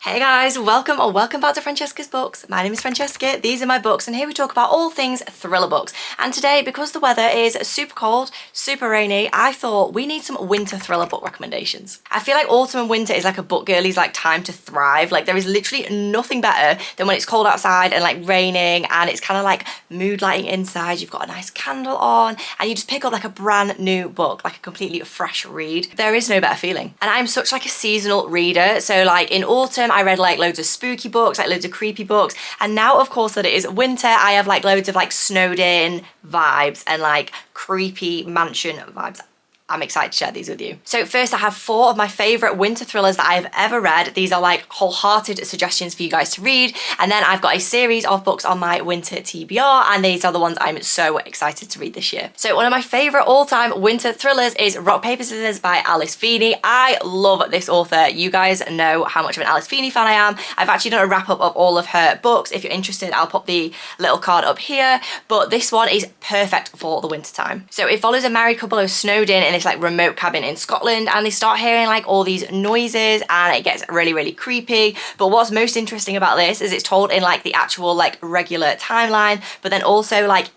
Hey guys, welcome back to Francesca's Books. My name is Francesca, these are my books, and here we talk about all things thriller books. And today, because the weather is super cold, super rainy, I thought we need some winter thriller book recommendations. I feel like autumn and winter is like a book girlie's like time to thrive. Like there is literally nothing better than when it's cold outside and like raining and it's kind of like mood lighting inside, you've got a nice candle on and you just pick up like a brand new book, like a completely fresh read. There is no better feeling. And I'm such like a seasonal reader, so like in autumn I read like loads of spooky books, like loads of creepy books, and now of course that it is winter I have like loads of like snowed in vibes and like creepy mansion vibes. I'm excited to share these with you. So first I have 4 of my favourite winter thrillers that I've ever read. These are like wholehearted suggestions for you guys to read. And then I've got a series of books on my winter TBR, and these are the ones I'm so excited to read this year. So one of my favourite all-time winter thrillers is Rock, Paper, Scissors by Alice Feeney. I love this author. You guys know how much of an Alice Feeney fan I am. I've actually done a wrap-up of all of her books. If you're interested, I'll pop the little card up here. But this one is perfect for the winter time. So it follows a married couple who are snowed in this like remote cabin in Scotland, and they start hearing like all these noises and it gets really creepy. But what's most interesting about this is it's told in like the actual like regular timeline, but then also like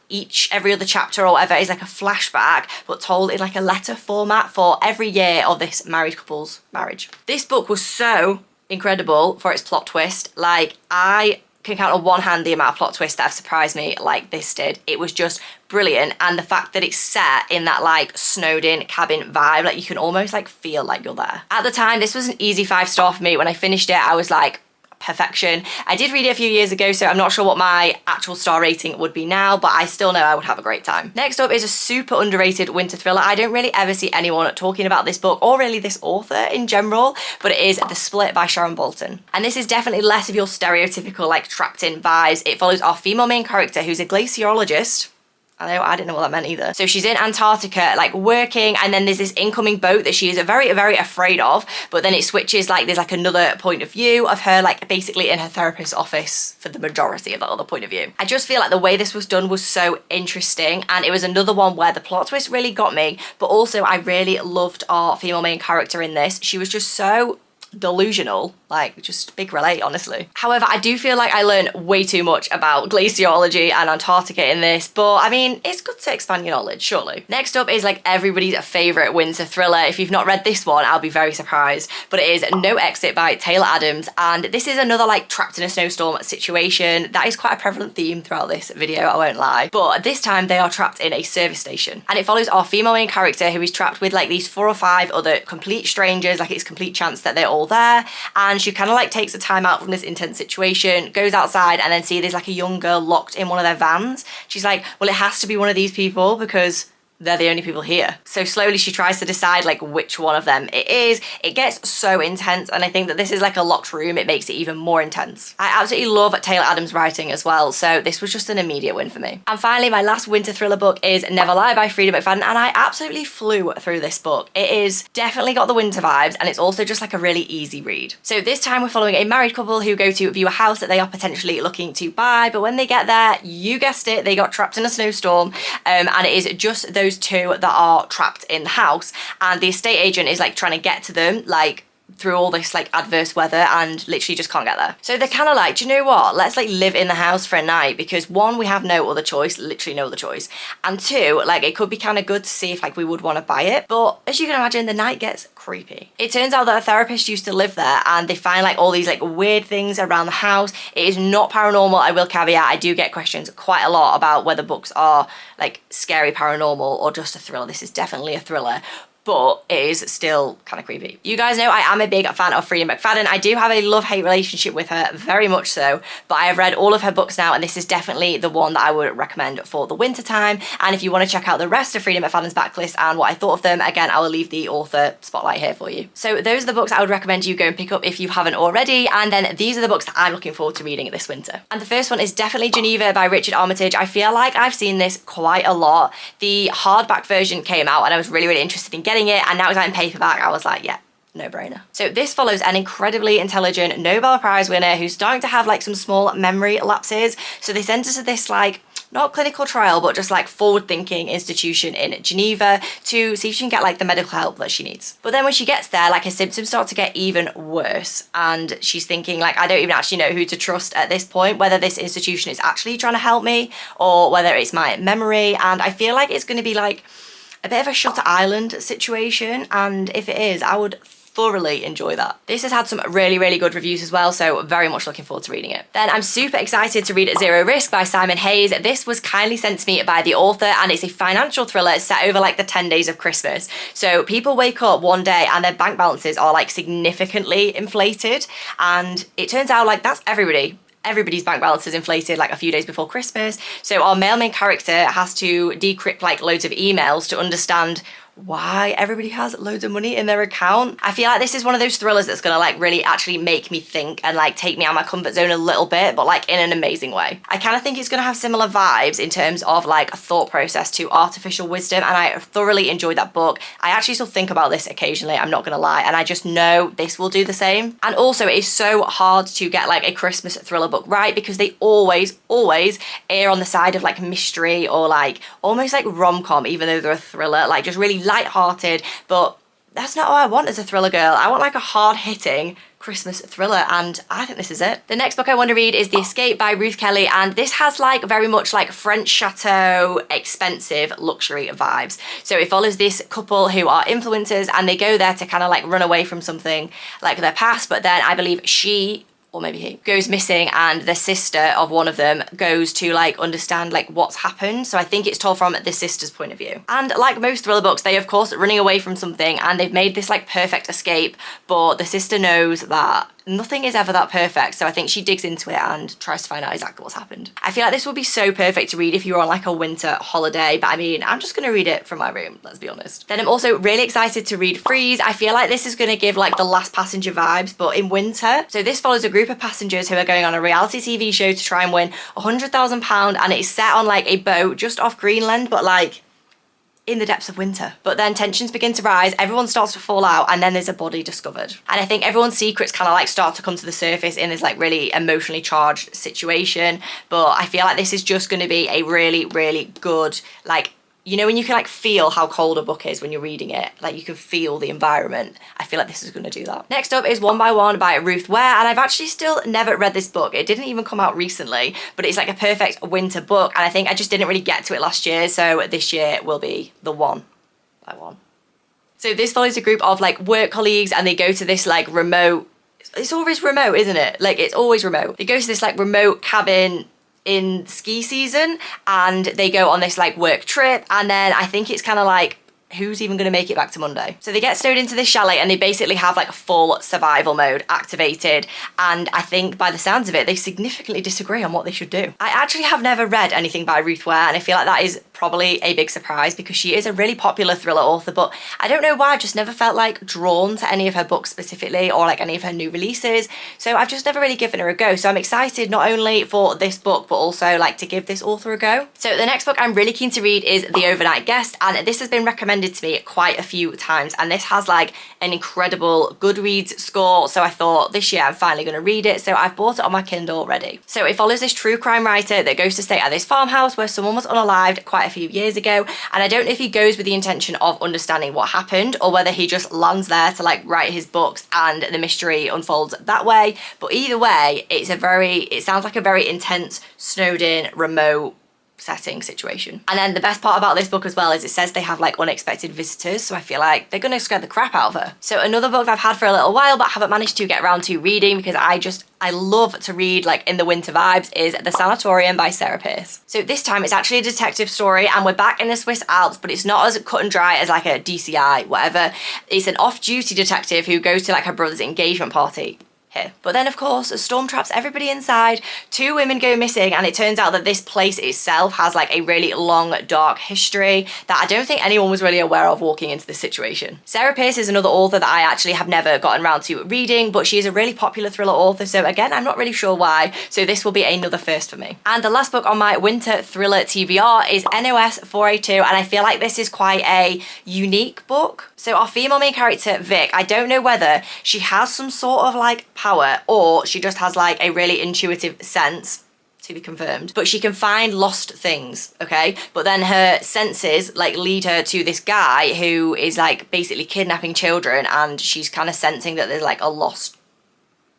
every other chapter or whatever is like a flashback, but told in like a letter format for every year of this married couple's marriage. This book was so incredible for its plot twist. Like I can count on one hand the amount of plot twists that have surprised me like this did. It was just brilliant, and the fact that it's set in that like snowed in cabin vibe, like you can almost like feel like you're there. At the time this was an easy 5-star for me. When I finished it I was like, perfection. I did read it a few years ago, so I'm not sure what my actual star rating would be now, but I still know I would have a great time. Next up is a super underrated winter thriller. I don't really ever see anyone talking about this book or really this author in general, but it is The Split by Sharon Bolton. And this is definitely less of your stereotypical like trapped in vibes. It follows our female main character who's a glaciologist. I didn't know what that meant either. So she's in Antarctica like working, and then there's this incoming boat that she is very afraid of, but then it switches, like there's like another point of view of her like basically in her therapist's office for the majority of that other point of view. I just feel like the way this was done was so interesting, and it was another one where the plot twist really got me, but also I really loved our female main character in this. She was just so delusional, like just big relate honestly. However, I do feel like I learned way too much about glaciology and Antarctica in this, but I mean it's good to expand your knowledge, surely. Next up is like everybody's favourite winter thriller. If you've not read this one I'll be very surprised, but it is No Exit by Taylor Adams, and this is another like trapped in a snowstorm situation. That is quite a prevalent theme throughout this video, I won't lie, but this time they are trapped in a service station, and it follows our female main character who is trapped with like these 4 or 5 other complete strangers. Like it's complete chance that they're all there, and she kind of like takes a time out from this intense situation, goes outside, and then see there's like a young girl locked in one of their vans. She's like, well, it has to be one of these people because they're the only people here. So slowly she tries to decide like which one of them it is. It gets so intense, and I think that this is like a locked room. It makes it even more intense. I absolutely love Taylor Adams' writing as well, so this was just an immediate win for me. And finally, my last winter thriller book is Never Lie by Frida McFadden, and I absolutely flew through this book. It is definitely got the winter vibes, and it's also just like a really easy read. So this time we're following a married couple who go to view a house that they are potentially looking to buy, but when they get there, you guessed it, they got trapped in a snowstorm, and it is just those 2 that are trapped in the house, and the estate agent is like trying to get to them like through all this like adverse weather and literally just can't get there. So they're kind of like, do you know what, let's like live in the house for a night, because 1, we have no other choice, literally no other choice, and 2, like it could be kind of good to see if like we would want to buy it. But as you can imagine, the night gets creepy. It turns out that a therapist used to live there, and they find like all these like weird things around the house. It is not paranormal, I will caveat. I do get questions quite a lot about whether books are like scary paranormal or just a thriller. This is definitely a thriller, but it is still kind of creepy. You guys know I am a big fan of Frida McFadden. I do have a love-hate relationship with her, very much so, but I have read all of her books now, and this is definitely the one that I would recommend for the winter time. And if you want to check out the rest of Frida McFadden's backlist and what I thought of them, again, I will leave the author spotlight here for you. So those are the books I would recommend you go and pick up if you haven't already, and then these are the books that I'm looking forward to reading this winter. And the first one is definitely Geneva by Richard Armitage. I feel like I've seen this quite a lot. The hardback version came out and I was really interested in getting it, and now it's out in paperback. I was like, yeah, no-brainer. So this follows an incredibly intelligent Nobel Prize winner who's starting to have like some small memory lapses. So they send her to this like not clinical trial, but just like forward-thinking institution in Geneva to see if she can get like the medical help that she needs. But then when she gets there, like her symptoms start to get even worse, and she's thinking like, I don't even actually know who to trust at this point, whether this institution is actually trying to help me or whether it's my memory. And I feel like it's going to be like a bit of a Shutter Island situation, and if it is, I would thoroughly enjoy that. This has had some really, really good reviews as well, so very much looking forward to reading it. Then I'm super excited to read Zero Risk by Simon Hayes. This was kindly sent to me by the author, and it's a financial thriller set over like the 10 days of Christmas. So people wake up one day and their bank balances are like significantly inflated, and it turns out like that's everybody's bank balance is inflated like a few days before Christmas. So our main character has to decrypt like loads of emails to understand why everybody has loads of money in their account. I feel like this is one of those thrillers that's gonna like really actually make me think and like take me out of my comfort zone a little bit, but like in an amazing way. I kind of think it's gonna have similar vibes in terms of like a thought process to Artificial Wisdom, and I thoroughly enjoyed that book. I actually still think about this occasionally, I'm not gonna lie, and I just know this will do the same. And also it is so hard to get like a Christmas thriller book right, because they always err on the side of like mystery or like almost like rom-com, even though they're a thriller, like just really light-hearted. But that's not what I want as a thriller girl. I want like a hard-hitting Christmas thriller, and I think this is it. The next book I want to read is The Escape by Ruth Kelly, and this has like very much like French chateau, expensive luxury vibes. So it follows this couple who are influencers, and they go there to kind of like run away from something like their past, but then I believe she, or maybe he, goes missing, and the sister of one of them goes to like understand like what's happened. So I think it's told from the sister's point of view. And like most thriller books, they of course running away from something, and they've made this like perfect escape, but the sister knows that nothing is ever that perfect, so I think she digs into it and tries to find out exactly what's happened. I feel like this would be so perfect to read if you're on like a winter holiday, but I mean, I'm just gonna read it from my room, let's be honest. Then I'm also really excited to read Freeze. I feel like this is gonna give like the Last Passenger vibes, but in winter. So this follows a group of passengers who are going on a reality TV show to try and win £100,000, and it's set on like a boat just off Greenland, but like in the depths of winter. But then tensions begin to rise, everyone starts to fall out, and then there's a body discovered. And I think everyone's secrets kind of like start to come to the surface in this like really emotionally charged situation. But I feel like this is just going to be a really, really good, like, you know, when you can like feel how cold a book is when you're reading it, like you can feel the environment. I feel like this is going to do that. Next up is One by One by Ruth Ware, and I've actually still never read this book. It didn't even come out recently, but it's like a perfect winter book, and I think I just didn't really get to it last year, so this year will be the One by One. So this follows a group of like work colleagues, and they go to this like remote, it's always remote, isn't it? Like it's always remote. They go to this like remote cabin in ski season, and they go on this like work trip, and then I think it's kind of like, who's even going to make it back to Monday? So they get stowed into this chalet, and they basically have like a full survival mode activated, and I think by the sounds of it, they significantly disagree on what they should do. I actually have never read anything by Ruth Ware, and I feel like that is probably a big surprise because she is a really popular thriller author, but I don't know why, I've just never felt like drawn to any of her books specifically, or like any of her new releases, so I've just never really given her a go. So I'm excited not only for this book, but also like to give this author a go. So the next book I'm really keen to read is The Overnight Guest, and this has been recommended to me quite a few times, and this has like an incredible Goodreads score, so I thought this year I'm finally going to read it, so I've bought it on my Kindle already. So it follows this true crime writer that goes to stay at this farmhouse where someone was unalived quite a few years ago, and I don't know if he goes with the intention of understanding what happened or whether he just lands there to like write his books and the mystery unfolds that way, but either way it sounds like a very intense, snowed in, remote setting situation. And then the best part about this book as well is it says they have like unexpected visitors, so I feel like they're gonna scare the crap out of her. So another book I've had for a little while but haven't managed to get around to reading because I love to read like in the winter vibes is The Sanatorium by Sarah Pearse. So this time it's actually a detective story, and we're back in the Swiss Alps, but it's not as cut and dry as like a DCI, whatever. It's an off-duty detective who goes to like her brother's engagement party. But then of course a storm traps everybody inside, 2 women go missing, and it turns out that this place itself has like a really long dark history that I don't think anyone was really aware of walking into this situation. Sarah Pearse is another author that I actually have never gotten around to reading, but she is a really popular thriller author, so again I'm not really sure why, so this will be another first for me. And the last book on my winter thriller TBR is NOS 482, and I feel like this is quite a unique book. So our female main character Vic, I don't know whether she has some sort of like power or she just has like a really intuitive sense to be confirmed, but she can find lost things, okay? But then her senses like lead her to this guy who is like basically kidnapping children, and she's kind of sensing that there's like a lost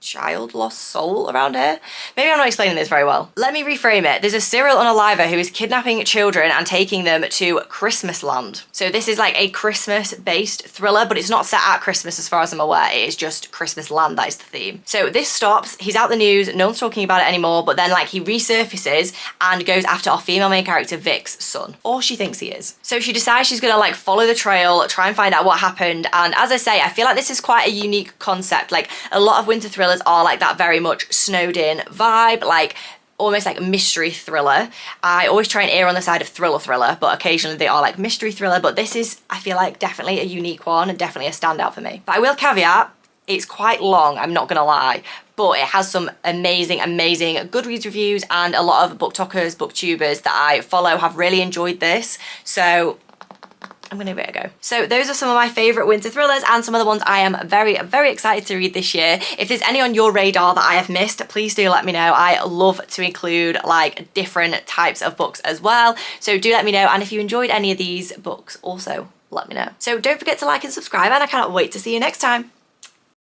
child, lost soul around here. Maybe I'm not explaining this very well. Let me reframe it. There's a serial unaliver who is kidnapping children and taking them to Christmas land. So this is like a Christmas based thriller, but it's not set at Christmas as far as I'm aware. It is just Christmas land, that is the theme. So this stops, he's out the news, no one's talking about it anymore, but then like he resurfaces and goes after our female main character Vic's son, or she thinks he is. So she decides she's gonna like follow the trail, try and find out what happened, and as I say, I feel like this is quite a unique concept. Like a lot of winter thrillers are like that very much snowed in vibe, like almost like a mystery thriller. I always try and err on the side of thriller, but occasionally they are like mystery thriller, but this is, I feel like, definitely a unique one and definitely a standout for me. But I will caveat, it's quite long, I'm not gonna lie, but it has some amazing Goodreads reviews, and a lot of booktokers, booktubers that I follow have really enjoyed this, so I'm gonna give it a go. So those are some of my favorite winter thrillers and some of the ones I am very excited to read this year. If there's any on your radar that I have missed, please do let me know. I love to include like different types of books as well. So do let me know. And if you enjoyed any of these books, also let me know. So don't forget to like and subscribe, and I cannot wait to see you next time.